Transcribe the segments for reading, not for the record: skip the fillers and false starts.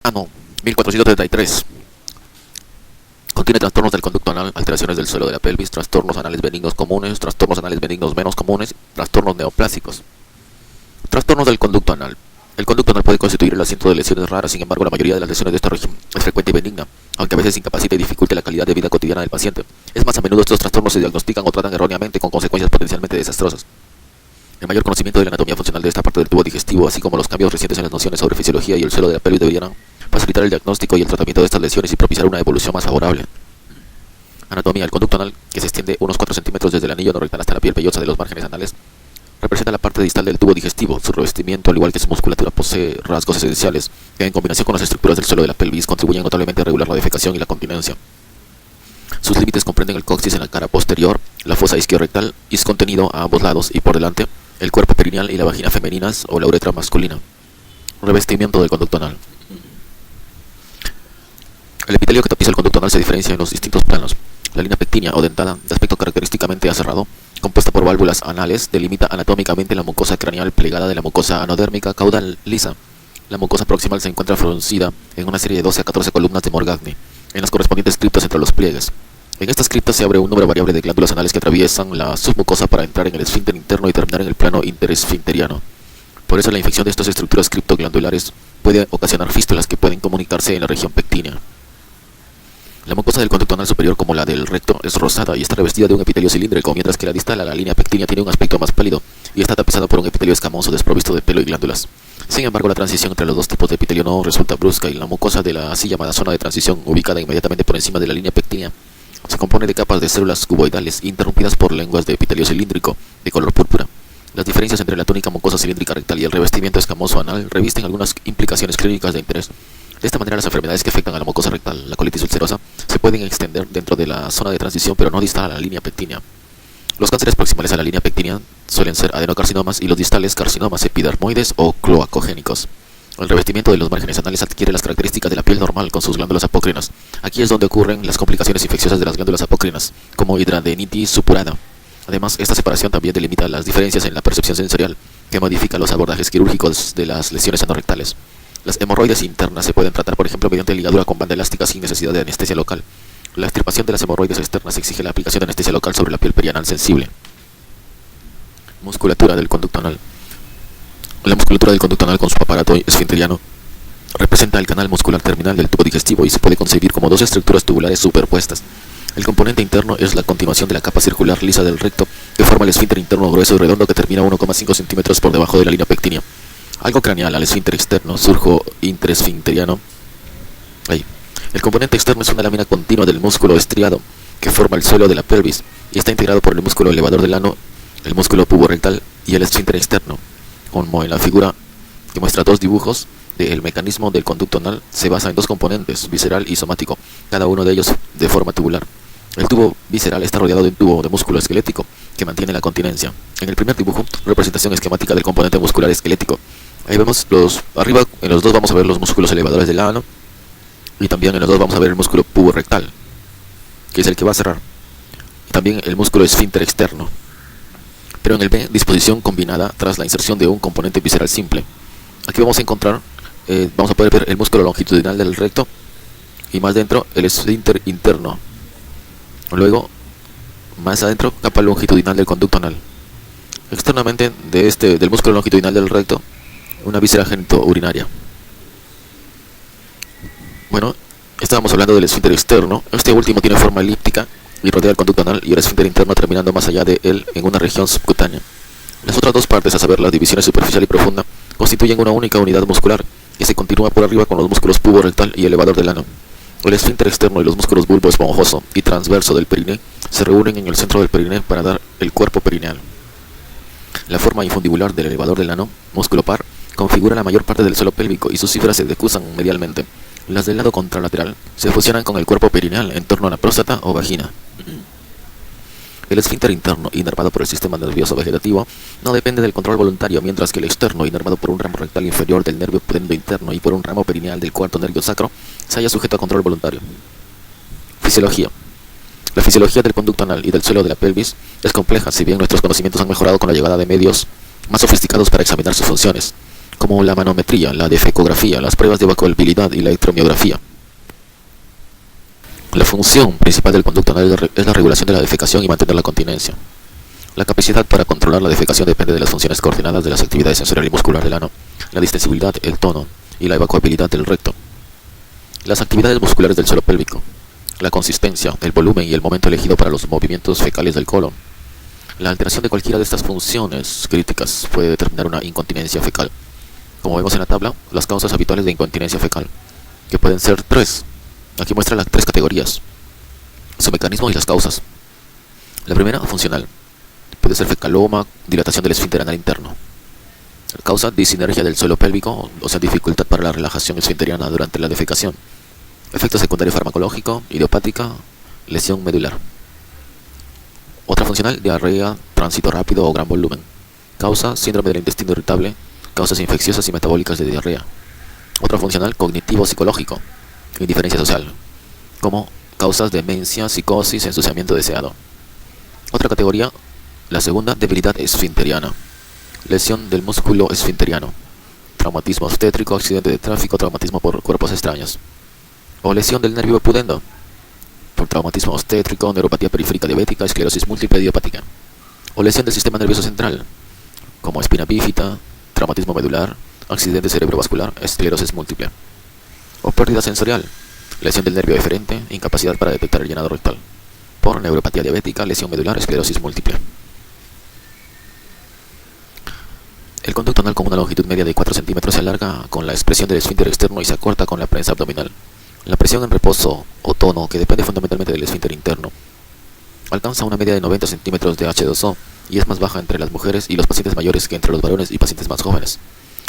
Ano 1433. Contiene trastornos del conducto anal, alteraciones del suelo de la pelvis, trastornos anales benignos comunes, trastornos anales benignos menos comunes, trastornos neoplásicos. Trastornos del conducto anal. El conducto anal puede constituir el asiento de lesiones raras, sin embargo la mayoría de las lesiones de esta región es frecuente y benigna, aunque a veces incapacita y dificulte la calidad de vida cotidiana del paciente. Es más, a menudo estos trastornos se diagnostican o tratan erróneamente con consecuencias potencialmente desastrosas. El mayor conocimiento de la anatomía funcional de esta parte del tubo digestivo, así como los cambios recientes en las nociones sobre fisiología y el suelo de la pelvis deberían facilitar el diagnóstico y el tratamiento de estas lesiones y propiciar una evolución más favorable. Anatomía. El conducto anal, que se extiende unos 4 centímetros desde el anillo no rectal hasta la piel vellosa de los márgenes anales, representa la parte distal del tubo digestivo. Su revestimiento, al igual que su musculatura, posee rasgos esenciales que, en combinación con las estructuras del suelo de la pelvis, contribuyen notablemente a regular la defecación y la continencia. Sus límites comprenden el coxis en la cara posterior, la fosa isquiorrectal y su contenido a ambos lados y por delante, el cuerpo perineal y la vagina femeninas o la uretra masculina. Revestimiento del conducto anal. El epitelio que tapiza el conducto anal se diferencia en los distintos planos. La línea pectínea o dentada, de aspecto característicamente aserrado, compuesta por válvulas anales, delimita anatómicamente la mucosa craneal plegada de la mucosa anodérmica caudal lisa. La mucosa proximal se encuentra fruncida en una serie de 12 a 14 columnas de Morgagni, en las correspondientes criptas entre los pliegues. En estas criptas se abre un número variable de glándulas anales que atraviesan la submucosa para entrar en el esfínter interno y terminar en el plano interesfinteriano. Por eso la infección de estas estructuras criptoglandulares puede ocasionar fístulas que pueden comunicarse en la región pectínea. La mucosa del conducto anal superior, como la del recto, es rosada y está revestida de un epitelio cilíndrico, mientras que la distal a la línea pectínea tiene un aspecto más pálido y está tapizada por un epitelio escamoso desprovisto de pelo y glándulas. Sin embargo, la transición entre los dos tipos de epitelio no resulta brusca y la mucosa de la así llamada zona de transición, ubicada inmediatamente por encima de la línea pectínea, se compone de capas de células cuboidales interrumpidas por lenguas de epitelio cilíndrico de color púrpura. Las diferencias entre la túnica mucosa cilíndrica rectal y el revestimiento escamoso anal revisten algunas implicaciones clínicas de interés. De esta manera, las enfermedades que afectan a la mucosa rectal, la colitis ulcerosa, se pueden extender dentro de la zona de transición, pero no distal a la línea pectínea. Los cánceres proximales a la línea pectínea suelen ser adenocarcinomas y los distales carcinomas epidermoides o cloacogénicos. El revestimiento de los márgenes anales adquiere las características de la piel normal con sus glándulas apócrinas. Aquí es donde ocurren las complicaciones infecciosas de las glándulas apócrinas, como hidradenitis supurada. Además, esta separación también delimita las diferencias en la percepción sensorial, que modifica los abordajes quirúrgicos de las lesiones anorrectales. Las hemorroides internas se pueden tratar, por ejemplo, mediante ligadura con banda elástica sin necesidad de anestesia local. La extirpación de las hemorroides externas exige la aplicación de anestesia local sobre la piel perianal sensible. Musculatura del conducto anal. La musculatura del conducto anal con su aparato esfinteriano representa el canal muscular terminal del tubo digestivo y se puede concebir como dos estructuras tubulares superpuestas. El componente interno es la continuación de la capa circular lisa del recto que forma el esfínter interno grueso y redondo que termina 1,5 centímetros por debajo de la línea pectínea. Algo craneal al esfínter externo, surco interesfinteriano. El componente externo es una lámina continua del músculo estriado que forma el suelo de la pelvis y está integrado por el músculo elevador del ano, el músculo puborectal y el esfínter externo. Como en la figura que muestra dos dibujos, el mecanismo del conducto anal se basa en dos componentes, visceral y somático, cada uno de ellos de forma tubular. El tubo visceral está rodeado de un tubo de músculo esquelético que mantiene la continencia. En el primer dibujo, representación esquemática del componente muscular esquelético. Ahí vemos arriba, en los dos vamos a ver los músculos elevadores del ano y también en los dos vamos a ver el músculo puborectal, que es el que va a cerrar, y también el músculo esfínter externo. Pero en el B, disposición combinada tras la inserción de un componente visceral simple. Aquí vamos a encontrar, vamos a poder ver el músculo longitudinal del recto y más dentro el esfínter interno. Luego, más adentro, capa longitudinal del conducto anal. Externamente del músculo longitudinal del recto, una víscera genitourinaria. Bueno, estábamos hablando del esfínter externo. Este último tiene forma elíptica y rodea el conducto anal y el esfínter interno terminando más allá de él en una región subcutánea. Las otras dos partes, a saber, las divisiones superficial y profunda, constituyen una única unidad muscular que se continúa por arriba con los músculos puborectal y elevador del ano. El esfínter externo y los músculos bulbo esponjoso y transverso del periné se reúnen en el centro del periné para dar el cuerpo perineal. La forma infundibular del elevador del ano, músculo par, configura la mayor parte del suelo pélvico y sus cifras se decusan medialmente. Las del lado contralateral se fusionan con el cuerpo perineal en torno a la próstata o vagina. El esfínter interno, inervado por el sistema nervioso vegetativo, no depende del control voluntario, mientras que el externo, inervado por un ramo rectal inferior del nervio pudendo interno y por un ramo perineal del cuarto nervio sacro, se halla sujeto a control voluntario. Fisiología. La fisiología del conducto anal y del suelo de la pelvis es compleja, si bien nuestros conocimientos han mejorado con la llegada de medios más sofisticados para examinar sus funciones. como la manometría, la defecografía, las pruebas de evacuabilidad y la electromiografía. La función principal del conducto anal es la regulación de la defecación y mantener la continencia. La capacidad para controlar la defecación depende de las funciones coordinadas de las actividades sensorial y muscular del ano, la distensibilidad, el tono y la evacuabilidad del recto. Las actividades musculares del suelo pélvico, la consistencia, el volumen y el momento elegido para los movimientos fecales del colon. La alteración de cualquiera de estas funciones críticas puede determinar una incontinencia fecal. Como vemos en la tabla, las causas habituales de incontinencia fecal, que pueden ser tres. Aquí muestra las tres categorías, su mecanismo y las causas. La primera, funcional. Puede ser fecaloma, dilatación del esfínter anal interno. Causa disinergia del suelo pélvico, o sea, dificultad para la relajación esfinteriana durante la defecación. Efecto secundario farmacológico, idiopática, lesión medular. Otra funcional, diarrea, tránsito rápido o gran volumen. Causa, síndrome del intestino irritable, causas infecciosas y metabólicas de diarrea. Otra funcional, cognitivo-psicológico, indiferencia social, como causas de demencia, psicosis, ensuciamiento deseado. Otra categoría, la segunda, debilidad esfinteriana, lesión del músculo esfinteriano, traumatismo obstétrico, accidente de tráfico, traumatismo por cuerpos extraños, o lesión del nervio pudendo, por traumatismo obstétrico, neuropatía periférica diabética, esclerosis múltiple idiopática, o lesión del sistema nervioso central, como espina bífida, traumatismo medular, accidente cerebrovascular, esclerosis múltiple, o pérdida sensorial, lesión del nervio eferente, incapacidad para detectar el llenado rectal, por neuropatía diabética, lesión medular, esclerosis múltiple. El conducto anal con una longitud media de 4 centímetros se alarga con la expresión del esfínter externo y se acorta con la prensa abdominal. La presión en reposo o tono, que depende fundamentalmente del esfínter interno, alcanza una media de 90 centímetros de H2O y es más baja entre las mujeres y los pacientes mayores que entre los varones y pacientes más jóvenes.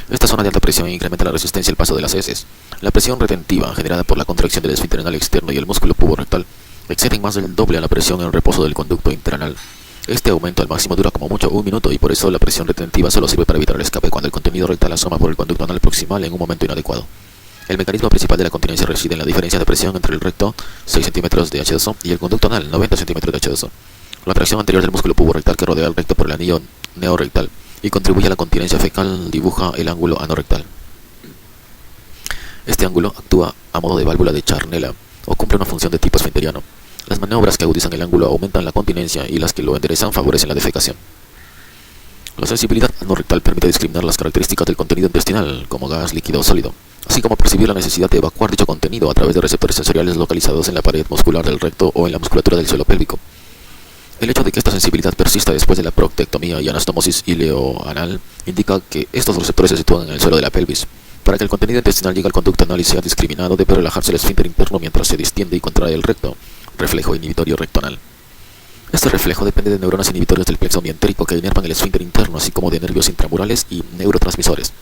Esta zona de alta presión incrementa la resistencia al paso de las heces. La presión retentiva, generada por la contracción del esfínter anal externo y el músculo puborectal, exceden más del doble a la presión en reposo del conducto interanal. Este aumento al máximo dura como mucho 1 minuto y por eso la presión retentiva solo sirve para evitar el escape cuando el contenido rectal asoma por el conducto anal proximal en un momento inadecuado. El mecanismo principal de la continencia reside en la diferencia de presión entre el recto, 6 centímetros de H2O, y el conducto anal, 90 centímetros de H2O. La tracción anterior del músculo puborectal que rodea el recto por el anillo neorectal y contribuye a la continencia fecal dibuja el ángulo anorectal. Este ángulo actúa a modo de válvula de Charnella o cumple una función de tipo esfinteriano. Las maniobras que agudizan el ángulo aumentan la continencia y las que lo enderezan favorecen la defecación. La sensibilidad anorectal permite discriminar las características del contenido intestinal, como gas, líquido o sólido, así como percibir la necesidad de evacuar dicho contenido a través de receptores sensoriales localizados en la pared muscular del recto o en la musculatura del suelo pélvico. El hecho de que esta sensibilidad persista después de la proctectomía y anastomosis ileoanal indica que estos receptores se sitúan en el suelo de la pelvis. Para que el contenido intestinal llegue al conducto anal y sea discriminado, debe relajarse el esfínter interno mientras se distiende y contrae el recto, reflejo inhibitorio rectoanal. Este reflejo depende de neuronas inhibitorias del plexo mientérico que inervan el esfínter interno, así como de nervios intramurales y neurotransmisores.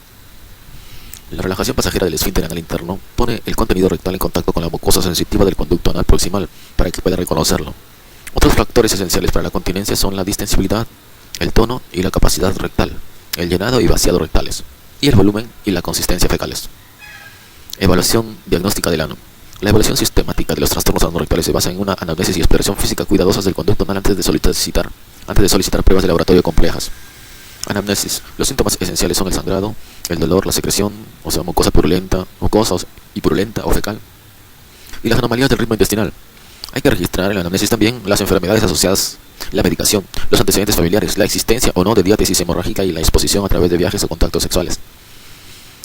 La relajación pasajera del esfínter anal interno pone el contenido rectal en contacto con la mucosa sensitiva del conducto anal proximal para que pueda reconocerlo. Otros factores esenciales para la continencia son la distensibilidad, el tono y la capacidad rectal, el llenado y vaciado rectales, y el volumen y la consistencia fecales. Evaluación diagnóstica del ano. La evaluación sistemática de los trastornos anorectales se basa en una anamnesis y exploración física cuidadosas del conducto anal antes de solicitar pruebas de laboratorio complejas. Anamnesis. Los síntomas esenciales son el sangrado, el dolor, la secreción, o sea, mucosa y purulenta o fecal, y las anomalías del ritmo intestinal. Hay que registrar en la anamnesis también las enfermedades asociadas, la medicación, los antecedentes familiares, la existencia o no de diátesis hemorrágica y la exposición a través de viajes o contactos sexuales.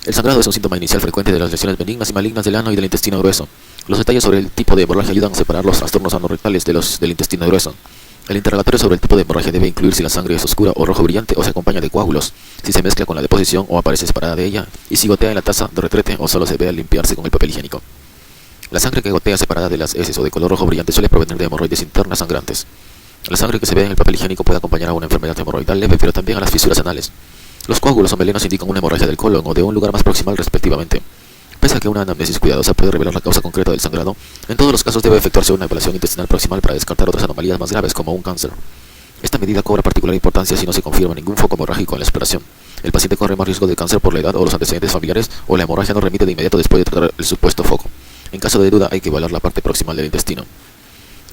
El sangrado es un síntoma inicial frecuente de las lesiones benignas y malignas del ano y del intestino grueso. Los detalles sobre el tipo de hemorragia ayudan a separar los trastornos anorectales de los del intestino grueso. El interrogatorio sobre el tipo de hemorragia debe incluir si la sangre es oscura o rojo brillante o se acompaña de coágulos, si se mezcla con la deposición o aparece separada de ella, y si gotea en la taza de retrete o solo se ve al limpiarse con el papel higiénico. La sangre que gotea separada de las heces o de color rojo brillante suele provenir de hemorroides internas sangrantes. La sangre que se ve en el papel higiénico puede acompañar a una enfermedad hemorroidal leve, pero también a las fisuras anales. Los coágulos o melenos indican una hemorragia del colon o de un lugar más proximal respectivamente. Pese a que una anamnesis cuidadosa puede revelar la causa concreta del sangrado, en todos los casos debe efectuarse una evaluación intestinal proximal para descartar otras anomalías más graves como un cáncer. Esta medida cobra particular importancia si no se confirma ningún foco hemorrágico en la exploración. El paciente corre más riesgo de cáncer por la edad o los antecedentes familiares, o la hemorragia no remite de inmediato después de tratar el supuesto foco. En caso de duda hay que evaluar la parte proximal del intestino.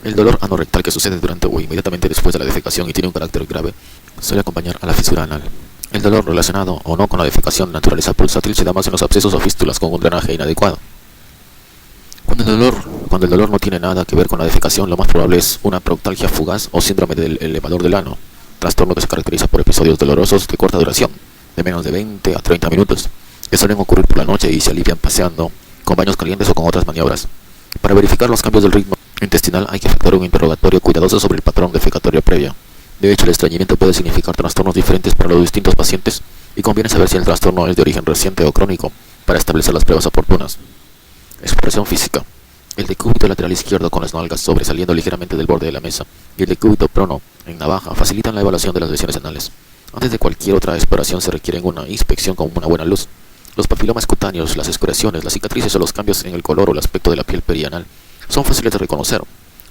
El dolor anorectal que sucede durante o inmediatamente después de la defecación y tiene un carácter grave suele acompañar a la fisura anal. El dolor relacionado o no con la defecación de naturaleza pulsátil se da más en los abscesos o fístulas con un drenaje inadecuado. Cuando el dolor no tiene nada que ver con la defecación, lo más probable es una proctalgia fugaz o síndrome del elevador del ano, trastorno que se caracteriza por episodios dolorosos de corta duración, de menos de 20 a 30 minutos, que suelen ocurrir por la noche y se alivian paseando, con baños calientes o con otras maniobras. Para verificar los cambios del ritmo intestinal hay que efectuar un interrogatorio cuidadoso sobre el patrón defecatorio previo. De hecho, el estreñimiento puede significar trastornos diferentes para los distintos pacientes y conviene saber si el trastorno es de origen reciente o crónico para establecer las pruebas oportunas. Expresión física. El decúbito lateral izquierdo con las nalgas sobresaliendo ligeramente del borde de la mesa y el decúbito prono en navaja facilitan la evaluación de las lesiones anales. Antes de cualquier otra exploración se requiere una inspección con una buena luz. Los papilomas cutáneos, las escoriaciones, las cicatrices o los cambios en el color o el aspecto de la piel perianal son fáciles de reconocer.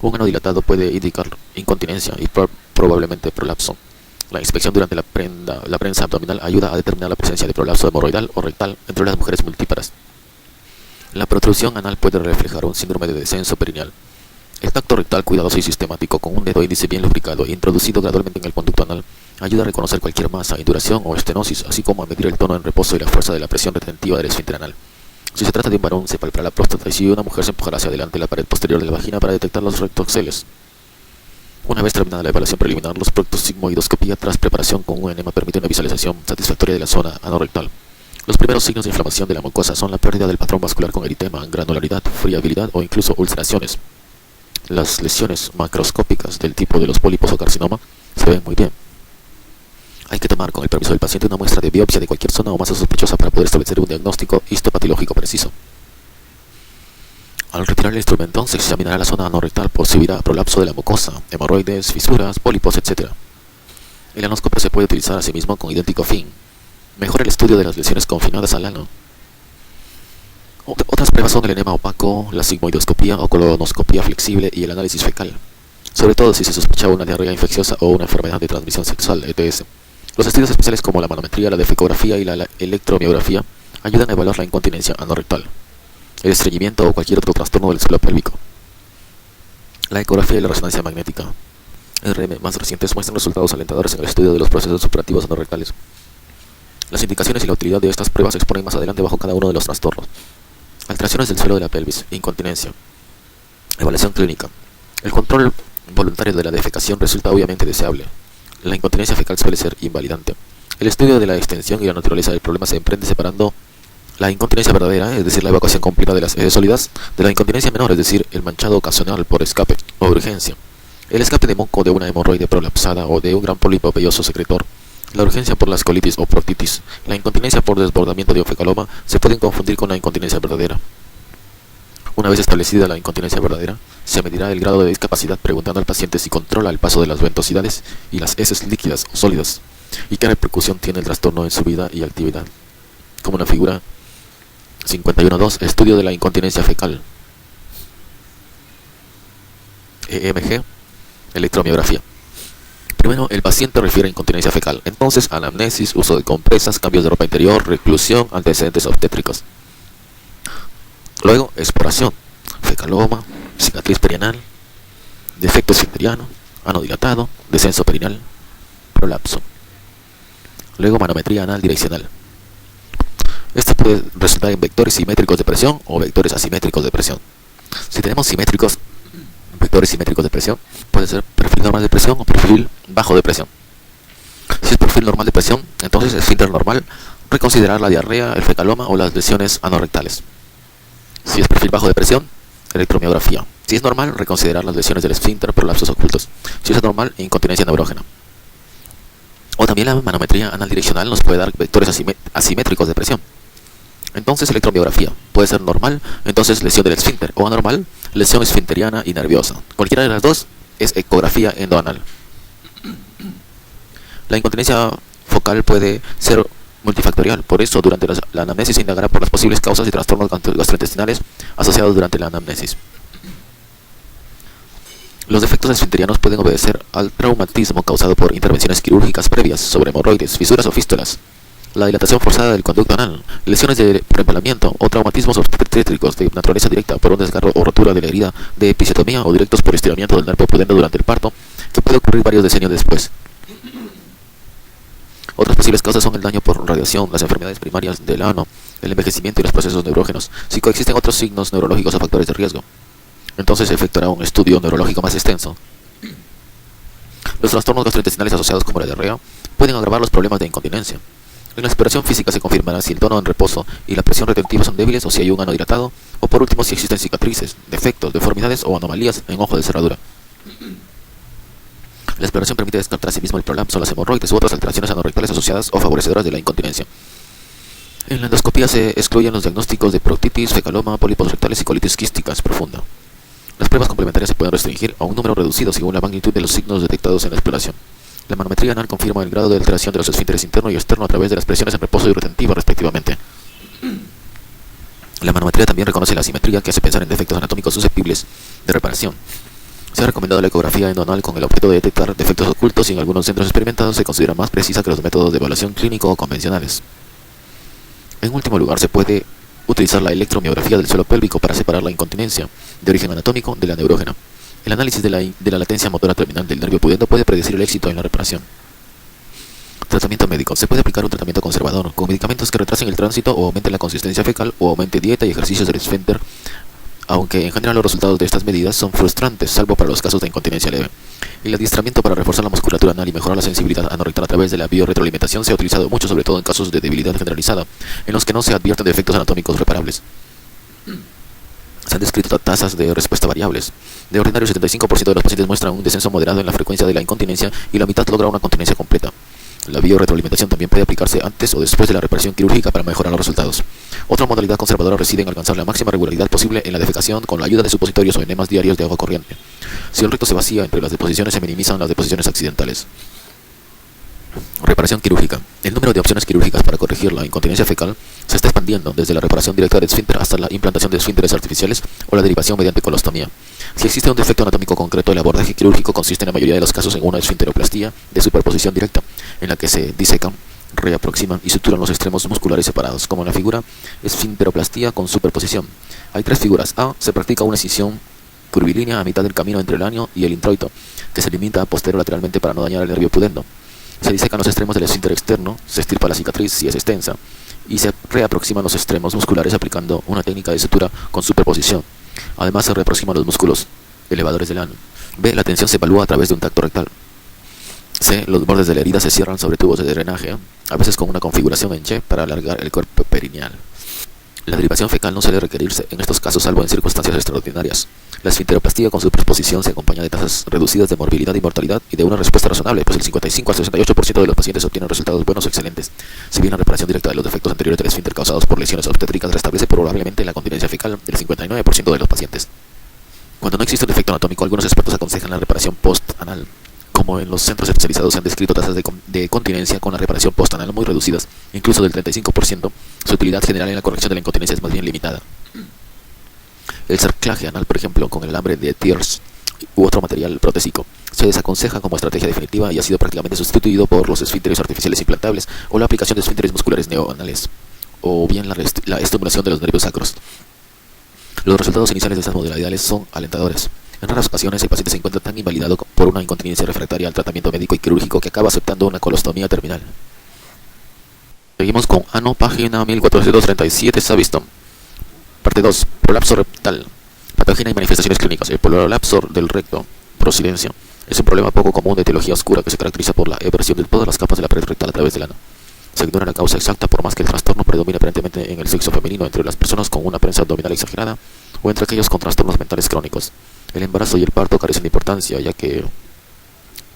Un ano dilatado puede indicar incontinencia y probablemente prolapso. La inspección durante la prensa abdominal ayuda a determinar la presencia de prolapso hemorroidal o rectal entre las mujeres multíparas. La protrusión anal puede reflejar un síndrome de descenso perineal. El tacto rectal cuidadoso y sistemático con un dedo índice bien lubricado e introducido gradualmente en el conducto anal ayuda a reconocer cualquier masa, induración o estenosis, así como a medir el tono en reposo y la fuerza de la presión retentiva del esfínter anal. Si se trata de un varón, se palpará la próstata y si una mujer se empujará hacia adelante la pared posterior de la vagina para detectar los rectoxeles. Una vez terminada la evaluación preliminar, los proctosigmoidoscopía tras preparación con un enema permite una visualización satisfactoria de la zona anorrectal. Los primeros signos de inflamación de la mucosa son la pérdida del patrón vascular con eritema, granularidad, friabilidad o incluso ulceraciones. Las lesiones macroscópicas del tipo de los pólipos o carcinoma se ven muy bien. Hay que tomar con el permiso del paciente una muestra de biopsia de cualquier zona o masa sospechosa para poder establecer un diagnóstico histopatológico preciso. Al retirar el instrumento se examinará la zona anorrectal por si hubiera prolapso de la mucosa, hemorroides, fisuras, pólipos, etc. El anoscopio se puede utilizar asimismo con idéntico fin. Mejora el estudio de las lesiones confinadas al ano. Otras pruebas son el enema opaco, la sigmoidoscopía o colonoscopía flexible y el análisis fecal, sobre todo si se sospecha una diarrea infecciosa o una enfermedad de transmisión sexual, ETS. Los estudios especiales como la manometría, la defecografía y la electromiografía ayudan a evaluar la incontinencia anorrectal, el estreñimiento o cualquier otro trastorno del suelo pélvico. La ecografía y la resonancia magnética RM más recientes muestran resultados alentadores en el estudio de los procesos supurativos anorrectales. Las indicaciones y la utilidad de estas pruebas se exponen más adelante bajo cada uno de los trastornos. Alteraciones del suelo de la pelvis, incontinencia. Evaluación clínica. El control voluntario de la defecación resulta obviamente deseable. La incontinencia fecal suele ser invalidante. El estudio de la extensión y la naturaleza del problema se emprende separando la incontinencia verdadera, es decir, la evacuación completa de las heces sólidas, de la incontinencia menor, es decir, el manchado ocasional por escape o urgencia. El escape de moco de una hemorroide prolapsada o de un gran pólipo velloso secretor. La urgencia por la colitis o proctitis, la incontinencia por desbordamiento de un fecaloma se pueden confundir con la incontinencia verdadera. Una vez establecida la incontinencia verdadera, se medirá el grado de discapacidad preguntando al paciente si controla el paso de las ventosidades y las heces líquidas o sólidas, y qué repercusión tiene el trastorno en su vida y actividad. Como en la figura 51.2, estudio de la incontinencia fecal. EMG, electromiografía. Primero, el paciente refiere a incontinencia fecal, entonces anamnesis, uso de compresas, cambios de ropa interior, reclusión, antecedentes obstétricos. Luego, exploración, fecaloma, cicatriz perianal, defecto esfinteriano, ano dilatado, descenso perineal, prolapso. Luego, manometría anal direccional. Este puede resultar en vectores simétricos de presión o vectores asimétricos de presión. Si tenemos vectores simétricos de presión, puede ser perfil normal de presión o perfil bajo de presión. Si es perfil normal de presión, entonces esfínter normal, reconsiderar la diarrea, el fecaloma o las lesiones anorrectales. Si es perfil bajo de presión, electromiografía. Si es normal, reconsiderar las lesiones del esfínter, prolapsos ocultos. Si es anormal, incontinencia neurógena. O también la manometría anal direccional nos puede dar vectores asimétricos de presión. Entonces electromiografía puede ser normal, entonces lesión del esfínter, o anormal, lesión esfinteriana y nerviosa. Cualquiera de las dos es ecografía endoanal. La incontinencia focal puede ser multifactorial, por eso durante la anamnesis se indagará por las posibles causas y trastornos gastrointestinales asociados durante la anamnesis. Los defectos esfinterianos pueden obedecer al traumatismo causado por intervenciones quirúrgicas previas sobre hemorroides, fisuras o fístulas, la dilatación forzada del conducto anal, lesiones de preempalamiento o traumatismos obstétricos de naturaleza directa por un desgarro o rotura de la herida de episiotomía o directos por estiramiento del nervio pudendo durante el parto, que puede ocurrir varios decenios después. Otras posibles causas son el daño por radiación, las enfermedades primarias del ano, el envejecimiento y los procesos neurógenos. Si coexisten otros signos neurológicos o factores de riesgo, entonces se efectuará un estudio neurológico más extenso. Los trastornos gastrointestinales asociados como la diarrea pueden agravar los problemas de incontinencia. En la exploración física se confirmará si el tono en reposo y la presión retentiva son débiles o si hay un ano dilatado, o por último si existen cicatrices, defectos, deformidades o anomalías en ojo de cerradura. La exploración permite descartar asimismo el prolapso, las hemorroides u otras alteraciones anorrectales asociadas o favorecedoras de la incontinencia. En la endoscopía se excluyen los diagnósticos de proctitis, fecaloma, pólipos rectales y colitis quísticas profunda. Las pruebas complementarias se pueden restringir a un número reducido según la magnitud de los signos detectados en la exploración. La manometría anal confirma el grado de alteración de los esfínteres interno y externo a través de las presiones en reposo y retentiva respectivamente. La manometría también reconoce la asimetría que hace pensar en defectos anatómicos susceptibles de reparación. Se ha recomendado la ecografía endoanal con el objeto de detectar defectos ocultos y en algunos centros experimentados se considera más precisa que los métodos de evaluación clínico o convencionales. En último lugar, se puede utilizar la electromiografía del suelo pélvico para separar la incontinencia de origen anatómico de la neurógena. El análisis de la latencia motora terminal del nervio pudendo puede predecir el éxito en la reparación. Tratamiento médico. Se puede aplicar un tratamiento conservador, con medicamentos que retrasen el tránsito o aumenten la consistencia fecal o aumente dieta y ejercicios del esfínter, aunque en general los resultados de estas medidas son frustrantes, salvo para los casos de incontinencia leve. El adiestramiento para reforzar la musculatura anal y mejorar la sensibilidad anorrectal a través de la biorretroalimentación se ha utilizado mucho, sobre todo en casos de debilidad generalizada, en los que no se advierten defectos anatómicos reparables. Se han descrito tasas de respuesta variables. De ordinario, 75% de los pacientes muestran un descenso moderado en la frecuencia de la incontinencia y la mitad logra una continencia completa. La biorretroalimentación también puede aplicarse antes o después de la reparación quirúrgica para mejorar los resultados. Otra modalidad conservadora reside en alcanzar la máxima regularidad posible en la defecación con la ayuda de supositorios o enemas diarios de agua corriente. Si el recto se vacía entre las deposiciones, se minimizan las deposiciones accidentales. Reparación quirúrgica. El número de opciones quirúrgicas para corregir la incontinencia fecal se está expandiendo desde la reparación directa del esfínter hasta la implantación de esfínteres artificiales o la derivación mediante colostomía. Si existe un defecto anatómico concreto, el abordaje quirúrgico consiste en la mayoría de los casos en una esfinteroplastía de superposición directa, en la que se disecan, reaproximan y suturan los extremos musculares separados, como en la figura esfinteroplastía con superposición. Hay tres figuras. A. Se practica una incisión curvilínea a mitad del camino entre el ano y el introito, que se limita posterolateralmente para no dañar el nervio pudendo. Se disecan los extremos del esfínter externo, se estirpa la cicatriz si es extensa, y se reaproximan los extremos musculares aplicando una técnica de sutura con superposición. Además se reaproximan los músculos elevadores del ano. B. La tensión se evalúa a través de un tacto rectal. C. Los bordes de la herida se cierran sobre tubos de drenaje, a veces con una configuración en Y para alargar el cuerpo perineal. La derivación fecal no suele requerirse en estos casos salvo en circunstancias extraordinarias. La esfinteroplastía con superposición se acompaña de tasas reducidas de morbilidad y mortalidad y de una respuesta razonable, pues el 55 al 68% de los pacientes obtienen resultados buenos o excelentes. Si bien la reparación directa de los defectos anteriores del esfínter causados por lesiones obstétricas restablece probablemente la continencia fecal del 59% de los pacientes. Cuando no existe un defecto anatómico, algunos expertos aconsejan la reparación post-anal. Como en los centros especializados se han descrito tasas de continencia con la reparación post-anal muy reducidas, incluso del 35%, su utilidad general en la corrección de la incontinencia es más bien limitada. El cerclaje anal, por ejemplo, con el alambre de Thiers u otro material protésico, se desaconseja como estrategia definitiva y ha sido prácticamente sustituido por los esfínteres artificiales implantables o la aplicación de esfínteres musculares neoanales, o bien la estimulación de los nervios sacros. Los resultados iniciales de estas modalidades son alentadores. En raras ocasiones el paciente se encuentra tan invalidado por una incontinencia refractaria al tratamiento médico y quirúrgico que acaba aceptando una colostomía terminal. Seguimos con ano, página 1437, Savistone. Parte 2. Prolapso rectal. Patología y manifestaciones clínicas. El prolapso del recto, por silencio, es un problema poco común de etiología oscura que se caracteriza por la eversión de todas las capas de la pared rectal a través del ano. Se ignora la causa exacta por más que el trastorno predomine aparentemente en el sexo femenino entre las personas con una prensa abdominal exagerada o entre aquellos con trastornos mentales crónicos. El embarazo y el parto carecen de importancia, ya que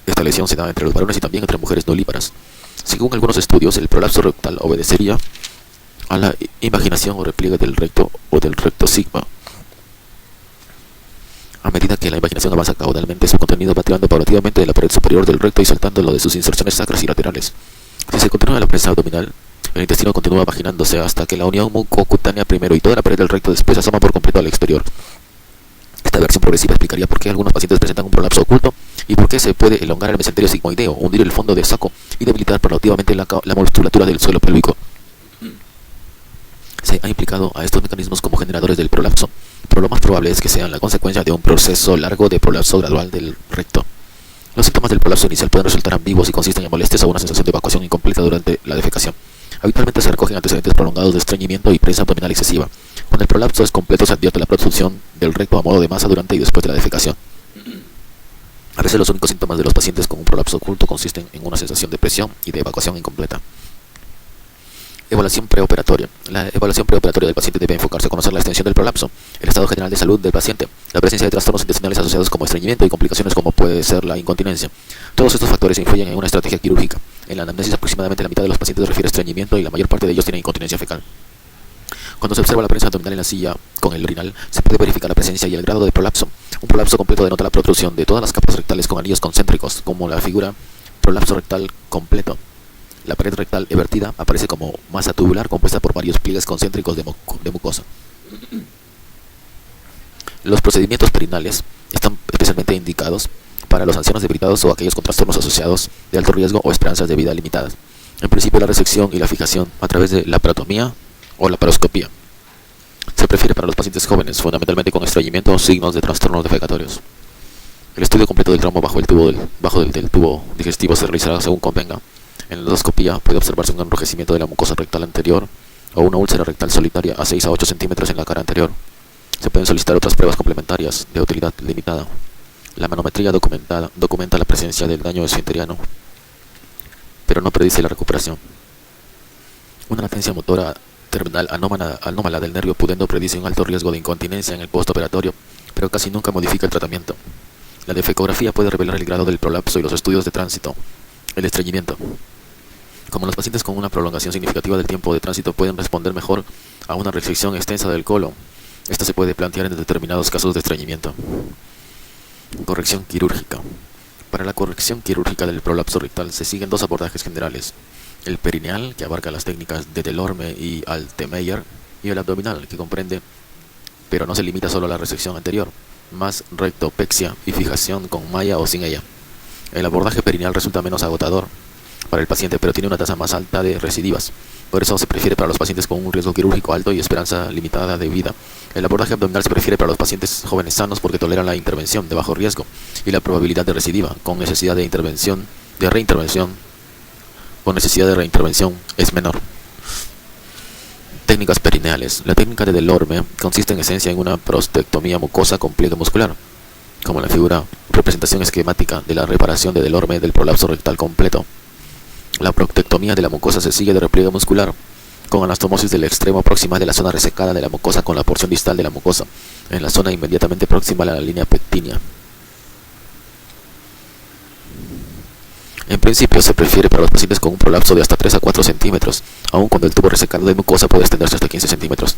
esta lesión se da entre los varones y también entre mujeres nulíparas. Según algunos estudios, el prolapso rectal obedecería a la invaginación o repliegue del recto o del recto sigma. A medida que la invaginación avanza caudalmente, su contenido va tirando paulatinamente de la pared superior del recto y saltándolo de sus inserciones sacras y laterales. Si se continúa la prensa abdominal, el intestino continúa vaginándose hasta que la unión mucocutánea primero y toda la pared del recto después asoma por completo al exterior. Esta versión progresiva explicaría por qué algunos pacientes presentan un prolapso oculto y por qué se puede elongar el mesenterio sigmoideo, hundir el fondo del saco y debilitar paulatinamente la musculatura del suelo pélvico. Se ha implicado a estos mecanismos como generadores del prolapso, pero lo más probable es que sean la consecuencia de un proceso largo de prolapso gradual del recto. Los síntomas del prolapso inicial pueden resultar ambiguos y consisten en molestias o una sensación de evacuación incompleta durante la defecación. Habitualmente se recogen antecedentes prolongados de estreñimiento y prensa abdominal excesiva. Cuando el prolapso es completo, se advierte la producción del recto a modo de masa durante y después de la defecación. A veces los únicos síntomas de los pacientes con un prolapso oculto consisten en una sensación de presión y de evacuación incompleta. Evaluación preoperatoria. La evaluación preoperatoria del paciente debe enfocarse a conocer la extensión del prolapso, el estado general de salud del paciente, la presencia de trastornos intestinales asociados como estreñimiento y complicaciones como puede ser la incontinencia. Todos estos factores influyen en una estrategia quirúrgica. En la anamnesis aproximadamente la mitad de los pacientes refiere estreñimiento y la mayor parte de ellos tiene incontinencia fecal. Cuando se observa la prensa abdominal en la silla con el urinal, se puede verificar la presencia y el grado de prolapso. Un prolapso completo denota la protrusión de todas las capas rectales con anillos concéntricos, como la figura prolapso rectal completo. La pared rectal evertida aparece como masa tubular compuesta por varios pliegues concéntricos de mucosa. Los procedimientos perinales están especialmente indicados para los ancianos debilitados o aquellos con trastornos asociados de alto riesgo o esperanzas de vida limitadas. En principio, la resección y la fijación a través de la laparotomía o laparoscopía se prefiere para los pacientes jóvenes, fundamentalmente con estreñimiento o signos de trastornos defecatorios. El estudio completo del tramo bajo del tubo digestivo se realizará según convenga. En la endoscopía puede observarse un enrojecimiento de la mucosa rectal anterior o una úlcera rectal solitaria a 6 a 8 centímetros en la cara anterior. Se pueden solicitar otras pruebas complementarias de utilidad limitada. La manometría documenta la presencia del daño esfinteriano, pero no predice la recuperación. Una latencia motora terminal anómala del nervio pudendo predice un alto riesgo de incontinencia en el postoperatorio, pero casi nunca modifica el tratamiento. La defecografía puede revelar el grado del prolapso y los estudios de tránsito. El estreñimiento. Como los pacientes con una prolongación significativa del tiempo de tránsito pueden responder mejor a una resección extensa del colon, esta se puede plantear en determinados casos de estreñimiento. Corrección quirúrgica. Para la corrección quirúrgica del prolapso rectal se siguen dos abordajes generales: el perineal, que abarca las técnicas de Delorme y Altemeyer, y el abdominal, que comprende, pero no se limita solo a la resección anterior, más rectopexia y fijación con malla o sin ella. El abordaje perineal resulta menos agotador para el paciente, pero tiene una tasa más alta de recidivas. Por eso se prefiere para los pacientes con un riesgo quirúrgico alto y esperanza limitada de vida. El abordaje abdominal se prefiere para los pacientes jóvenes sanos porque toleran la intervención de bajo riesgo y la probabilidad de recidiva con necesidad de reintervención es menor. Técnicas perineales. La técnica de Delorme consiste en esencia en una prostectomía mucosa con pliegue muscular, como la figura representación esquemática de la reparación de Delorme del prolapso rectal completo. La prostectomía de la mucosa se sigue de repliegue muscular, con anastomosis del extremo próxima de la zona resecada de la mucosa con la porción distal de la mucosa, en la zona inmediatamente próxima a la línea pectínea. En principio se prefiere para los pacientes con un prolapso de hasta 3 a 4 centímetros, aun cuando el tubo resecado de mucosa puede extenderse hasta 15 centímetros.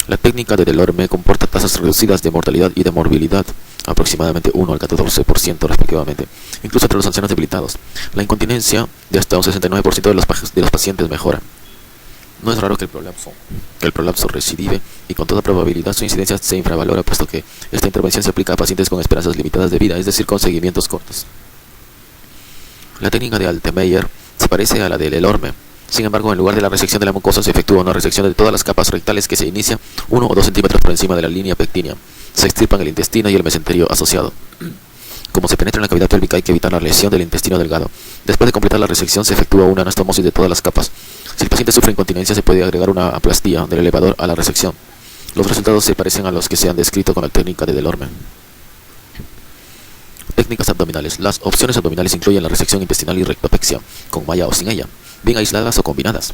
La técnica de Delorme comporta tasas reducidas de mortalidad y de morbilidad, aproximadamente 1 al 14% respectivamente, incluso entre los ancianos debilitados. La incontinencia de hasta un 69% de los pacientes mejora. No es raro que el prolapso recidive y con toda probabilidad su incidencia se infravalora, puesto que esta intervención se aplica a pacientes con esperanzas limitadas de vida, es decir, con seguimientos cortos. La técnica de Altemeyer se parece a la de Delorme. Sin embargo, en lugar de la resección de la mucosa se efectúa una resección de todas las capas rectales que se inicia 1 o 2 centímetros por encima de la línea pectínea. Se extirpan el intestino y el mesenterio asociado. Como se penetra en la cavidad pélvica, hay que evitar la lesión del intestino delgado. Después de completar la resección se efectúa una anastomosis de todas las capas. Si el paciente sufre incontinencia se puede agregar una aplastía del elevador a la resección. Los resultados se parecen a los que se han descrito con la técnica de Delorme. Técnicas abdominales. Las opciones abdominales incluyen la resección intestinal y rectopexia, con malla o sin ella, bien aisladas o combinadas.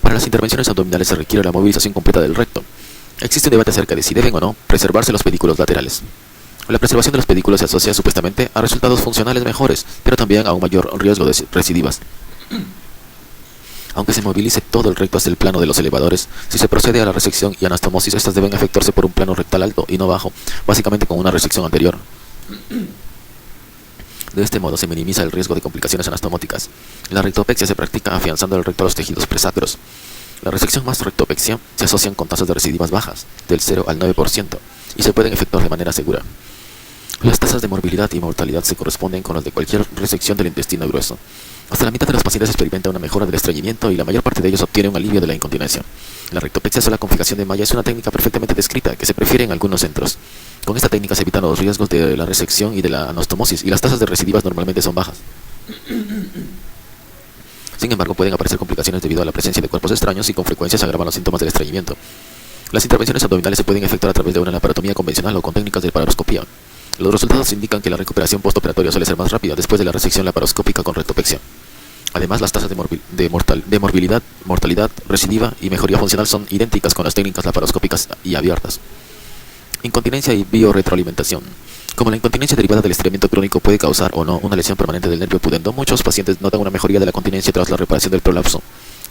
Para las intervenciones abdominales se requiere la movilización completa del recto. Existe un debate acerca de si deben o no preservarse los pedículos laterales. La preservación de los pedículos se asocia supuestamente a resultados funcionales mejores, pero también a un mayor riesgo de recidivas. Aunque se movilice todo el recto hasta el plano de los elevadores, si se procede a la resección y anastomosis, estas deben efectuarse por un plano rectal alto y no bajo, básicamente con una resección anterior. De este modo se minimiza el riesgo de complicaciones anastomóticas. La rectopexia se practica afianzando el recto a los tejidos presacros. La resección más rectopexia se asocian con tasas de recidivas bajas, del 0 al 9%, y se pueden efectuar de manera segura. Las tasas de morbilidad y mortalidad se corresponden con las de cualquier resección del intestino grueso. Hasta la mitad de los pacientes experimenta una mejora del estreñimiento y la mayor parte de ellos obtiene un alivio de la incontinencia. La rectopexia sola con fijación de malla es una técnica perfectamente descrita que se prefiere en algunos centros. Con esta técnica se evitan los riesgos de la resección y de la anastomosis, y las tasas de recidivas normalmente son bajas. Sin embargo, pueden aparecer complicaciones debido a la presencia de cuerpos extraños y con frecuencia se agravan los síntomas del estreñimiento. Las intervenciones abdominales se pueden efectuar a través de una laparotomía convencional o con técnicas de laparoscopía. Los resultados indican que la recuperación postoperatoria suele ser más rápida después de la resección laparoscópica con rectopexia. Además, las tasas de morbilidad, mortalidad, recidiva y mejoría funcional son idénticas con las técnicas laparoscópicas y abiertas. Incontinencia y biorretroalimentación. Como la incontinencia derivada del estreñimiento crónico puede causar o no una lesión permanente del nervio pudendo, muchos pacientes notan una mejoría de la continencia tras la reparación del prolapso.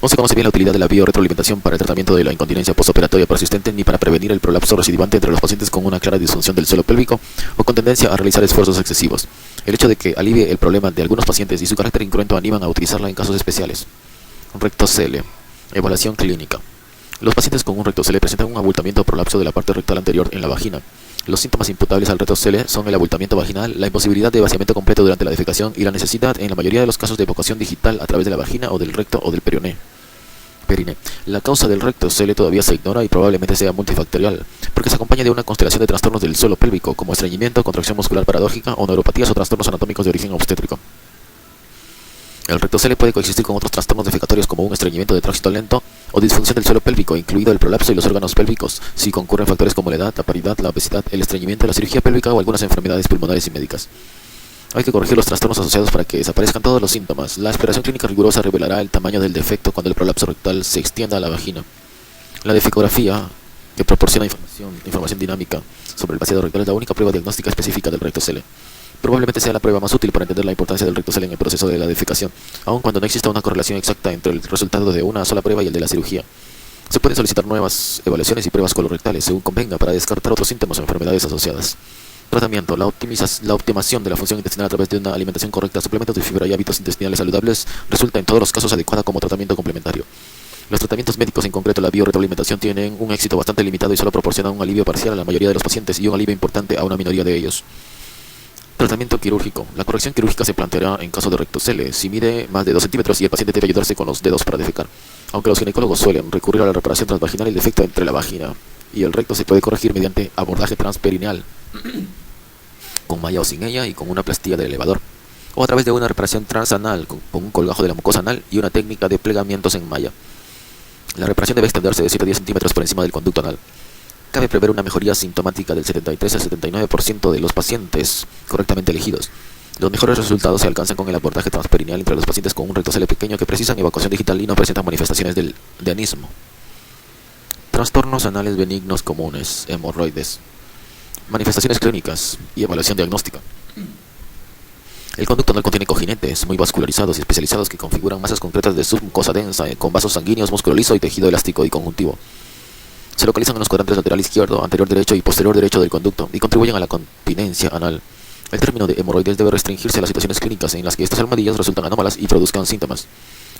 No se conoce bien la utilidad de la biorretroalimentación para el tratamiento de la incontinencia postoperatoria persistente ni para prevenir el prolapso recidivante entre los pacientes con una clara disfunción del suelo pélvico o con tendencia a realizar esfuerzos excesivos. El hecho de que alivie el problema de algunos pacientes y su carácter incruento animan a utilizarla en casos especiales. Rectocele. Evaluación clínica. Los pacientes con un rectocele presentan un abultamiento o prolapso de la parte rectal anterior en la vagina. Los síntomas imputables al rectocele son el abultamiento vaginal, la imposibilidad de vaciamiento completo durante la defecación y la necesidad, en la mayoría de los casos, de evacuación digital a través de la vagina o del recto o del perine. La causa del rectocele todavía se ignora y probablemente sea multifactorial, porque se acompaña de una constelación de trastornos del suelo pélvico, como estreñimiento, contracción muscular paradójica o neuropatías o trastornos anatómicos de origen obstétrico. El rectocele puede coexistir con otros trastornos defecatorios como un estreñimiento de tránsito lento o disfunción del suelo pélvico, incluido el prolapso y los órganos pélvicos, si concurren factores como la edad, la paridad, la obesidad, el estreñimiento, la cirugía pélvica o algunas enfermedades pulmonares y médicas. Hay que corregir los trastornos asociados para que desaparezcan todos los síntomas. La exploración clínica rigurosa revelará el tamaño del defecto cuando el prolapso rectal se extienda a la vagina. La defecografía, que proporciona información dinámica sobre el vaciado rectal, es la única prueba diagnóstica específica del rectocele. Probablemente sea la prueba más útil para entender la importancia del rectocele en el proceso de la defecación, aun cuando no exista una correlación exacta entre el resultado de una sola prueba y el de la cirugía. Se pueden solicitar nuevas evaluaciones y pruebas colorectales según convenga para descartar otros síntomas o enfermedades asociadas. Tratamiento. La optimización de la función intestinal a través de una alimentación correcta, suplementos de fibra y hábitos intestinales saludables resulta en todos los casos adecuada como tratamiento complementario. Los tratamientos médicos, en concreto la biorretroalimentación, tienen un éxito bastante limitado y solo proporcionan un alivio parcial a la mayoría de los pacientes y un alivio importante a una minoría de ellos. Tratamiento quirúrgico. La corrección quirúrgica se planteará en caso de rectocele si mide más de 2 centímetros y el paciente debe ayudarse con los dedos para defecar. Aunque los ginecólogos suelen recurrir a la reparación transvaginal, el defecto entre la vagina y el recto se puede corregir mediante abordaje transperineal, con malla o sin ella y con una plastilla de elevador, o a través de una reparación transanal con un colgajo de la mucosa anal y una técnica de plegamientos en malla. La reparación debe extenderse de 7 a 10 centímetros por encima del conducto anal. Cabe prever una mejoría sintomática del 73 al 79% de los pacientes correctamente elegidos. Los mejores resultados se alcanzan con el abordaje transperineal entre los pacientes con un rectocele pequeño que precisan evacuación digital y no presentan manifestaciones de anismo. Trastornos anales benignos comunes, hemorroides. Manifestaciones clínicas y evaluación diagnóstica. El conducto anal contiene cojinetes muy vascularizados y especializados que configuran masas concretas de submucosa densa con vasos sanguíneos, músculo liso y tejido elástico y conjuntivo. Se localizan en los cuadrantes lateral izquierdo, anterior derecho y posterior derecho del conducto y contribuyen a la continencia anal. El término de hemorroides debe restringirse a las situaciones clínicas en las que estas almohadillas resultan anómalas y produzcan síntomas.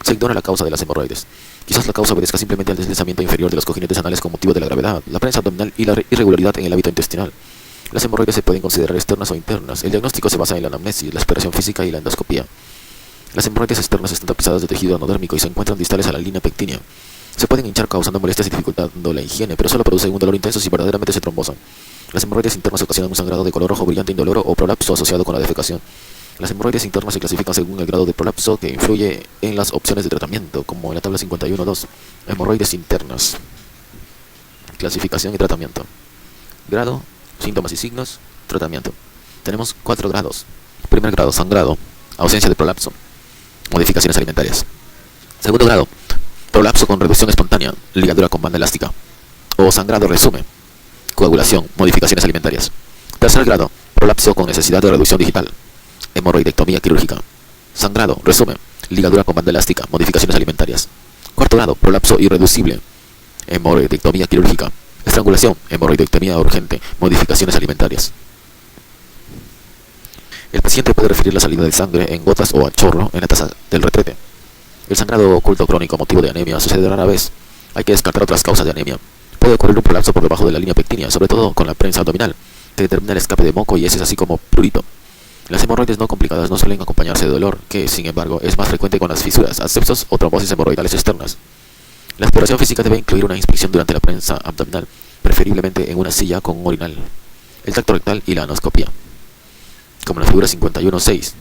Se ignora la causa de las hemorroides. Quizás la causa obedezca simplemente al deslizamiento inferior de los cojinetes anales con motivo de la gravedad, la prensa abdominal y la irregularidad en el hábito intestinal. Las hemorroides se pueden considerar externas o internas. El diagnóstico se basa en la anamnesis, la exploración física y la endoscopía. Las hemorroides externas están tapizadas de tejido anodérmico y se encuentran distales a la línea pectínea. Se pueden hinchar causando molestias y dificultando la higiene, pero solo producen un dolor intenso si verdaderamente se trombosan. Las hemorroides internas ocasionan un sangrado de color rojo brillante indoloro o prolapso asociado con la defecación. Las hemorroides internas se clasifican según el grado de prolapso que influye en las opciones de tratamiento, como en la tabla 51.2. Hemorroides internas. Clasificación y tratamiento. Grado, síntomas y signos, tratamiento. Tenemos 4 grados. Primer grado, sangrado, ausencia de prolapso, modificaciones alimentarias. Segundo grado, prolapso con reducción espontánea, ligadura con banda elástica. O sangrado, resume, coagulación, modificaciones alimentarias. Tercer grado, prolapso con necesidad de reducción digital, hemorroidectomía quirúrgica. Sangrado, resume, ligadura con banda elástica, modificaciones alimentarias. Cuarto grado, prolapso irreducible, hemorroidectomía quirúrgica. Estrangulación, hemorroidectomía urgente, modificaciones alimentarias. El paciente puede referir la salida de sangre en gotas o a chorro en la taza del retrete. El sangrado oculto crónico motivo de anemia sucede rara vez. Hay que descartar otras causas de anemia. Puede ocurrir un prolapso por debajo de la línea pectínea, sobre todo con la prensa abdominal, que determina el escape de moco y heces así como prurito. Las hemorroides no complicadas no suelen acompañarse de dolor, que, sin embargo, es más frecuente con las fisuras, abscesos o trombosis hemorroidales externas. La exploración física debe incluir una inspección durante la prensa abdominal, preferiblemente en una silla con un urinal. el tacto rectal y la anoscopía. Como en la figura 51.6,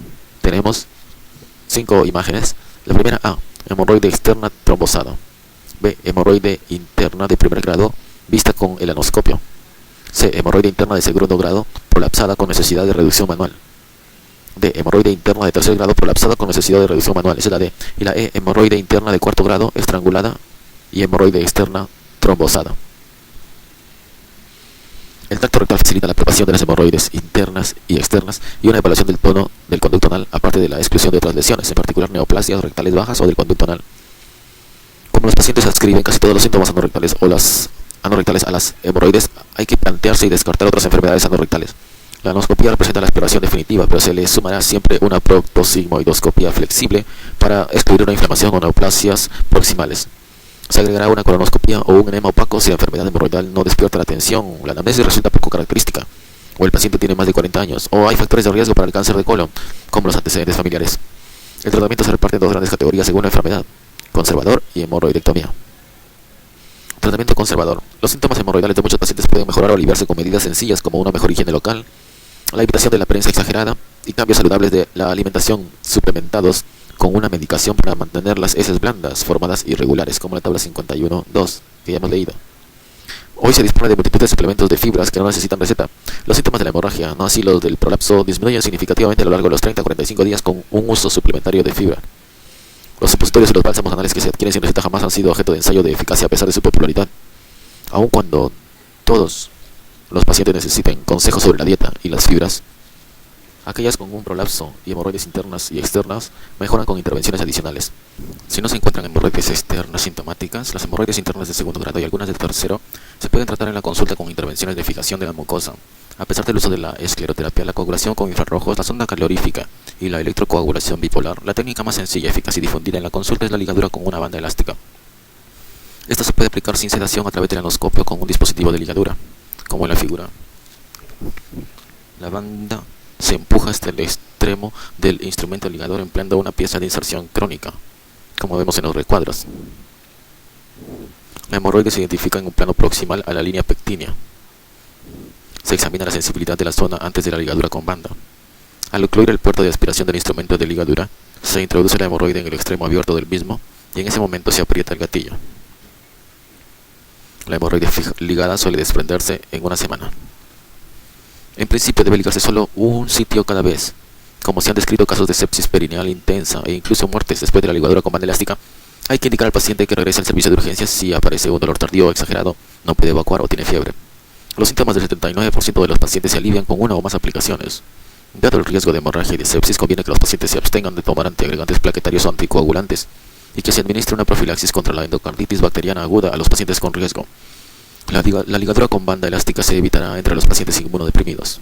tenemos 5 imágenes. La primera A, hemorroide externa trombosada. B, hemorroide interna de primer grado vista con el anoscopio. C, hemorroide interna de segundo grado prolapsada con necesidad de reducción manual. D, hemorroide interna de tercer grado prolapsada con necesidad de reducción manual. Esa es la D. Y la E, hemorroide interna de cuarto grado estrangulada y hemorroide externa trombosada. El tacto rectal facilita la palpación de las hemorroides internas y externas y una evaluación del tono del conducto anal, aparte de la exclusión de otras lesiones, en particular neoplasias rectales bajas o del conducto anal. Como los pacientes adscriben casi todos los síntomas anorrectales o las anorrectales a las hemorroides, hay que plantearse y descartar otras enfermedades anorrectales. La anoscopía representa la exploración definitiva, pero se le sumará siempre una proctosigmoidoscopía flexible para excluir una inflamación o neoplasias proximales. Se agregará una colonoscopía o un enema opaco si la enfermedad hemorroidal no despierta la atención, la anamnesis resulta poco característica, o el paciente tiene más de 40 años, o hay factores de riesgo para el cáncer de colon, como los antecedentes familiares. El tratamiento se reparte en dos grandes categorías según la enfermedad: conservador y hemorroidectomía. Tratamiento conservador. Los síntomas hemorroidales de muchos pacientes pueden mejorar o aliviarse con medidas sencillas como una mejor higiene local, la evitación de la prensa exagerada y cambios saludables de la alimentación suplementados con una medicación para mantener las heces blandas, formadas y regulares, como la tabla 51.2 que ya hemos leído. Hoy se dispone de multitud de suplementos de fibras que no necesitan receta. Los síntomas de la hemorragia, no así los del prolapso, disminuyen significativamente a lo largo de los 30 a 45 días con un uso suplementario de fibra. Los supositorios y los bálsamos anales que se adquieren sin receta jamás han sido objeto de ensayo de eficacia a pesar de su popularidad. Aun cuando todos los pacientes necesiten consejos sobre la dieta y las fibras, aquellas con un prolapso y hemorroides internas y externas mejoran con intervenciones adicionales. Si no se encuentran hemorroides externas sintomáticas, las hemorroides internas de segundo grado y algunas de tercero se pueden tratar en la consulta con intervenciones de fijación de la mucosa. A pesar del uso de la escleroterapia, la coagulación con infrarrojos, la sonda calorífica y la electrocoagulación bipolar, la técnica más sencilla, eficaz y difundida en la consulta es la ligadura con una banda elástica. Esta se puede aplicar sin sedación a través del anoscopio con un dispositivo de ligadura, como en la figura. La banda se empuja hasta el extremo del instrumento ligador empleando una pieza de inserción crónica, como vemos en los recuadros. La hemorroide se identifica en un plano proximal a la línea pectínea. Se examina la sensibilidad de la zona antes de la ligadura con banda. Al ocluir el puerto de aspiración del instrumento de ligadura, se introduce la hemorroide en el extremo abierto del mismo y en ese momento se aprieta el gatillo. La hemorroide ligada suele desprenderse en una semana. En principio debe ligarse solo un sitio cada vez. Como se han descrito casos de sepsis perineal intensa e incluso muertes después de la ligadura con banda elástica, hay que indicar al paciente que regrese al servicio de urgencias si aparece un dolor tardío o exagerado, no puede evacuar o tiene fiebre. Los síntomas del 79% de los pacientes se alivian con una o más aplicaciones. Dado el riesgo de hemorragia y de sepsis, conviene que los pacientes se abstengan de tomar antiagregantes plaquetarios o anticoagulantes y que se administre una profilaxis contra la endocarditis bacteriana aguda a los pacientes con riesgo. La ligadura con banda elástica se evitará entre los pacientes inmunodeprimidos.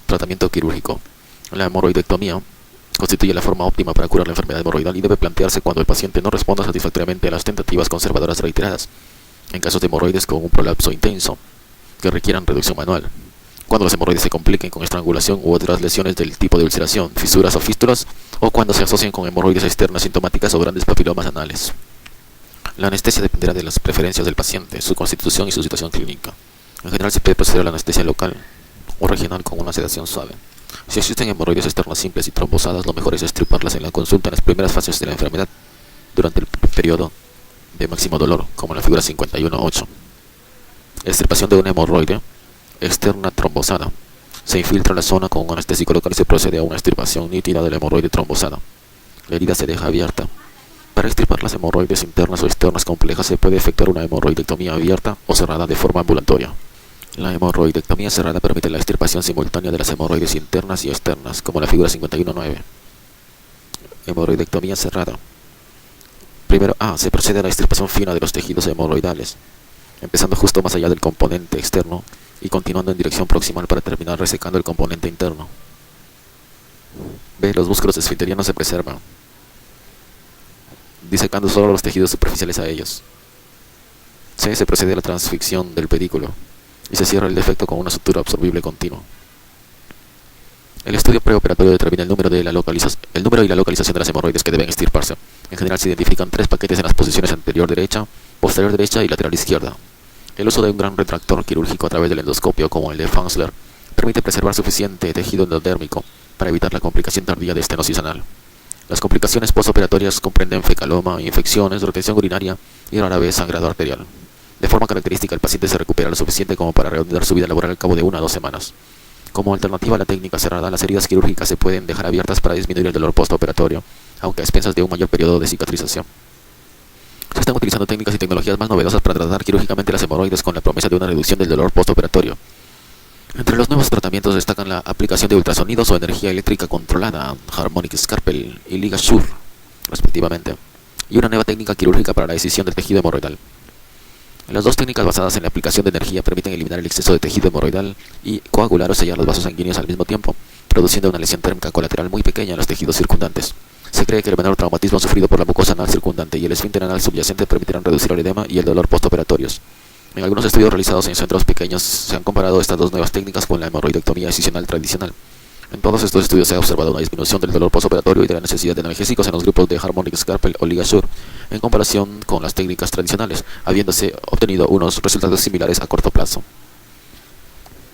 Tratamiento quirúrgico. La hemorroidectomía constituye la forma óptima para curar la enfermedad hemorroidal y debe plantearse cuando el paciente no responda satisfactoriamente a las tentativas conservadoras reiteradas, en casos de hemorroides con un prolapso intenso que requieran reducción manual, cuando los hemorroides se compliquen con estrangulación u otras lesiones del tipo de ulceración, fisuras o fístulas, o cuando se asocian con hemorroides externas sintomáticas o grandes papilomas anales. La anestesia dependerá de las preferencias del paciente, su constitución y su situación clínica. En general se puede proceder a la anestesia local o regional con una sedación suave. Si existen hemorroides externas simples y trombosadas, lo mejor es extirparlas en la consulta en las primeras fases de la enfermedad, durante el periodo de máximo dolor, como en la figura 51.8. Extirpación de una hemorroide externa trombosada. Se infiltra la zona con un anestésico local y se procede a una extirpación nítida de la hemorroide trombosada. La herida se deja abierta. Para extirpar las hemorroides internas o externas complejas se puede efectuar una hemorroidectomía abierta o cerrada de forma ambulatoria. La hemorroidectomía cerrada permite la extirpación simultánea de las hemorroides internas y externas, como en la figura 51.9. Hemorroidectomía cerrada. Primero A. Se procede a la extirpación fina de los tejidos hemorroidales, empezando justo más allá del componente externo y continuando en dirección proximal para terminar resecando el componente interno. B. Los músculos esfinterianos se preservan, disecando solo los tejidos superficiales a ellos. C. Se procede a la transficción del pedículo y se cierra el defecto con una sutura absorbible continua. El estudio preoperatorio determina el número y la localización de las hemorroides que deben extirparse. En general se identifican 3 paquetes en las posiciones anterior derecha, posterior derecha y lateral izquierda. El uso de un gran retractor quirúrgico a través del endoscopio, como el de Fansler, permite preservar suficiente tejido endodérmico para evitar la complicación tardía de estenosis anal. Las complicaciones postoperatorias comprenden fecaloma, infecciones, retención urinaria y rara vez sangrado arterial. De forma característica, el paciente se recupera lo suficiente como para reanudar su vida laboral al cabo de 1 a 2 semanas. Como alternativa a la técnica cerrada, las heridas quirúrgicas se pueden dejar abiertas para disminuir el dolor postoperatorio, aunque a expensas de un mayor periodo de cicatrización. Se están utilizando técnicas y tecnologías más novedosas para tratar quirúrgicamente las hemorroides con la promesa de una reducción del dolor postoperatorio. Entre los nuevos tratamientos destacan la aplicación de ultrasonidos o energía eléctrica controlada, Harmonic Scalpel y LigaSure, respectivamente, y una nueva técnica quirúrgica para la escisión del tejido hemorroidal. Las dos técnicas basadas en la aplicación de energía permiten eliminar el exceso de tejido hemorroidal y coagular o sellar los vasos sanguíneos al mismo tiempo, produciendo una lesión térmica colateral muy pequeña en los tejidos circundantes. Se cree que el menor traumatismo sufrido por la mucosa anal circundante y el esfínter anal subyacente permitirán reducir el edema y el dolor postoperatorios. En algunos estudios realizados en centros pequeños se han comparado estas dos nuevas técnicas con la hemorroidectomía excisional tradicional. En todos estos estudios se ha observado una disminución del dolor postoperatorio y de la necesidad de analgésicos en los grupos de Harmonic Scalpel o LigaSure, en comparación con las técnicas tradicionales, habiéndose obtenido unos resultados similares a corto plazo.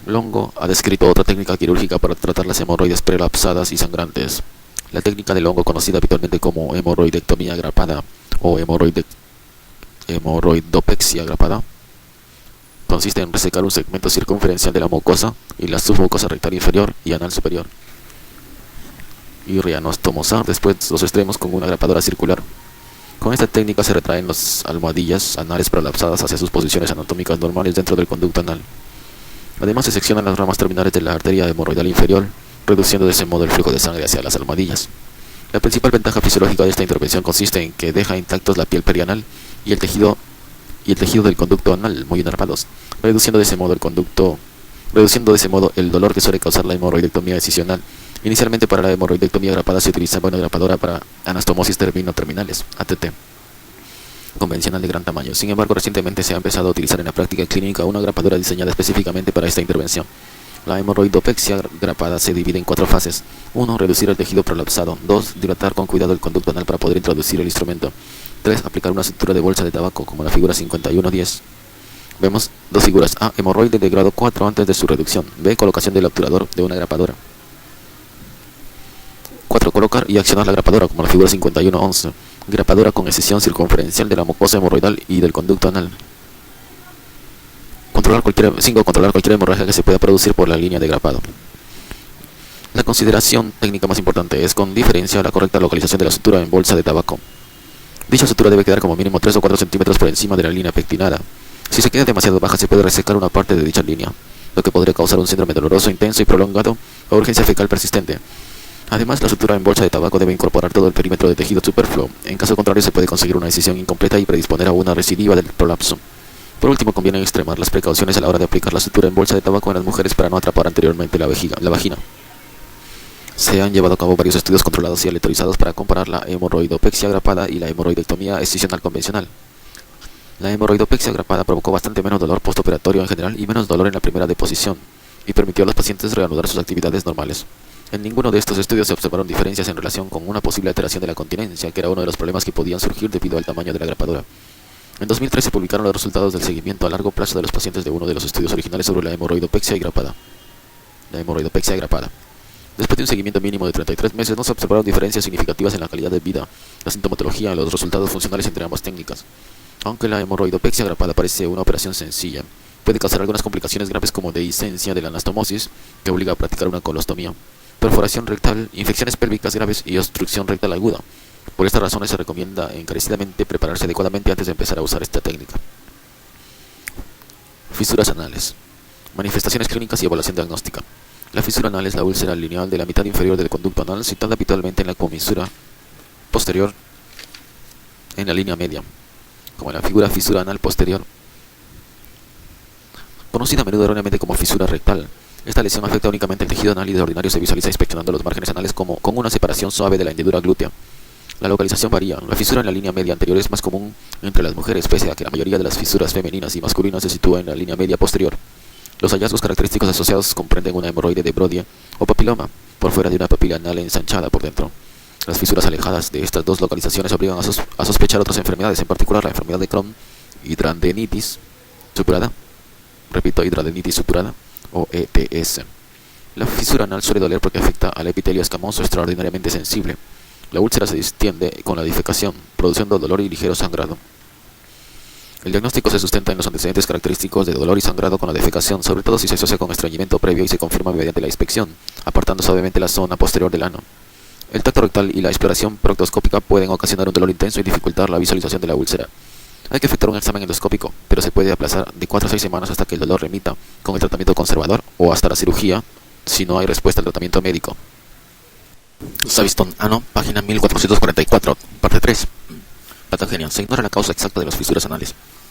Longo ha descrito otra técnica quirúrgica para tratar las hemorroides prelapsadas y sangrantes. La técnica de Longo, conocida habitualmente como hemorroidectomía grapada o hemorroidopexia grapada, consiste en resecar un segmento circunferencial de la mucosa y la submucosa rectal inferior y anal superior, y reanostomosar después los extremos con una grapadora circular. Con esta técnica se retraen las almohadillas anales prolapsadas hacia sus posiciones anatómicas normales dentro del conducto anal. Además, se seccionan las ramas terminales de la arteria hemorroidal inferior, reduciendo de ese modo el flujo de sangre hacia las almohadillas. La principal ventaja fisiológica de esta intervención consiste en que deja intactos la piel perianal y el tejido del conducto anal muy inervados, reduciendo de ese modo el dolor que suele causar la hemorroidectomía excisional. Inicialmente, para la hemorroidectomía grapada se utilizaba una grapadora para anastomosis terminales, ATT, convencional de gran tamaño. Sin embargo, recientemente se ha empezado a utilizar en la práctica clínica una grapadora diseñada específicamente para esta intervención. La hemorroidopexia grapada se divide en 4 fases. 1. Reducir el tejido prolapsado. 2. Dilatar con cuidado el conducto anal para poder introducir el instrumento. 3. Aplicar una sutura de bolsa de tabaco, como la figura 51-10. Vemos dos figuras. A. Hemorroide de grado 4 antes de su reducción. B. Colocación del obturador de una grapadora. 4. Colocar y accionar la grapadora, como la figura 51-11. Grapadora con excisión circunferencial de la mucosa hemorroidal y del conducto anal. 5. Controlar cualquier hemorragia que se pueda producir por la línea de grapado. La consideración técnica más importante es, con diferencia, la correcta localización de la sutura en bolsa de tabaco. Dicha sutura debe quedar como mínimo 3 o 4 centímetros por encima de la línea pectinada. Si se queda demasiado baja, se puede resecar una parte de dicha línea, lo que podría causar un síndrome doloroso, intenso y prolongado o urgencia fecal persistente. Además, la sutura en bolsa de tabaco debe incorporar todo el perímetro de tejido superfluo. En caso contrario, se puede conseguir una incisión incompleta y predisponer a una recidiva del prolapso. Por último, conviene extremar las precauciones a la hora de aplicar la sutura en bolsa de tabaco en las mujeres para no atrapar anteriormente la vagina. Se han llevado a cabo varios estudios controlados y aleatorizados para comparar la hemorroidopexia grapada y la hemorroidectomía excisional convencional. La hemorroidopexia grapada provocó bastante menos dolor postoperatorio en general y menos dolor en la primera deposición, y permitió a los pacientes reanudar sus actividades normales. En ninguno de estos estudios se observaron diferencias en relación con una posible alteración de la continencia, que era uno de los problemas que podían surgir debido al tamaño de la grapadora. En 2013 se publicaron los resultados del seguimiento a largo plazo de los pacientes de uno de los estudios originales sobre la hemorroidopexia grapada. Después de un seguimiento mínimo de 33 meses, no se observaron diferencias significativas en la calidad de vida, la sintomatología y los resultados funcionales entre ambas técnicas. Aunque la hemorroidopexia grapada parece una operación sencilla, puede causar algunas complicaciones graves como dehiscencia de la anastomosis, que obliga a practicar una colostomía, perforación rectal, infecciones pélvicas graves y obstrucción rectal aguda. Por estas razones se recomienda encarecidamente prepararse adecuadamente antes de empezar a usar esta técnica. Fisuras anales. Manifestaciones clínicas y evaluación diagnóstica. La fisura anal es la úlcera lineal de la mitad inferior del conducto anal, situada habitualmente en la comisura posterior en la línea media, como en la figura fisura anal posterior, conocida a menudo erróneamente como fisura rectal. Esta lesión afecta únicamente el tejido anal y de ordinario se visualiza inspeccionando los márgenes anales con una separación suave de la hendidura glútea. La localización varía. La fisura en la línea media anterior es más común entre las mujeres, pese a que la mayoría de las fisuras femeninas y masculinas se sitúa en la línea media posterior. Los hallazgos característicos asociados comprenden una hemorroide de Brody o papiloma por fuera de una papila anal ensanchada por dentro. Las fisuras alejadas de estas dos localizaciones obligan a sospechar otras enfermedades, en particular la enfermedad de Crohn, hidradenitis supurada, o ETS. La fisura anal suele doler porque afecta al epitelio escamoso extraordinariamente sensible. La úlcera se distiende con la defecación, produciendo dolor y ligero sangrado. El diagnóstico se sustenta en los antecedentes característicos de dolor y sangrado con la defecación, sobre todo si se asocia con estreñimiento previo y se confirma mediante la inspección, apartando suavemente la zona posterior del ano. El tacto rectal y la exploración proctoscópica pueden ocasionar un dolor intenso y dificultar la visualización de la úlcera. Hay que efectuar un examen endoscópico, pero se puede aplazar de 4 a 6 semanas hasta que el dolor remita con el tratamiento conservador o hasta la cirugía si no hay respuesta al tratamiento médico. Savistón Ano, página 1444, parte 3. Patogenia. Se ignora la causa exacta de las fisuras anales.